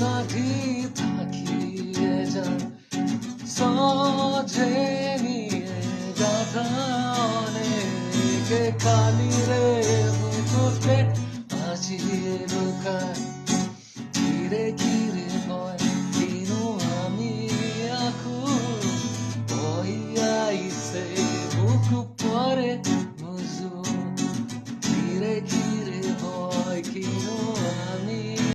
নাকি তাকিয়ে যায় সোজে নিয়ে গাথা অনেকে কালি রে মুকুটে আজিয়ে লুকায় ঘিরে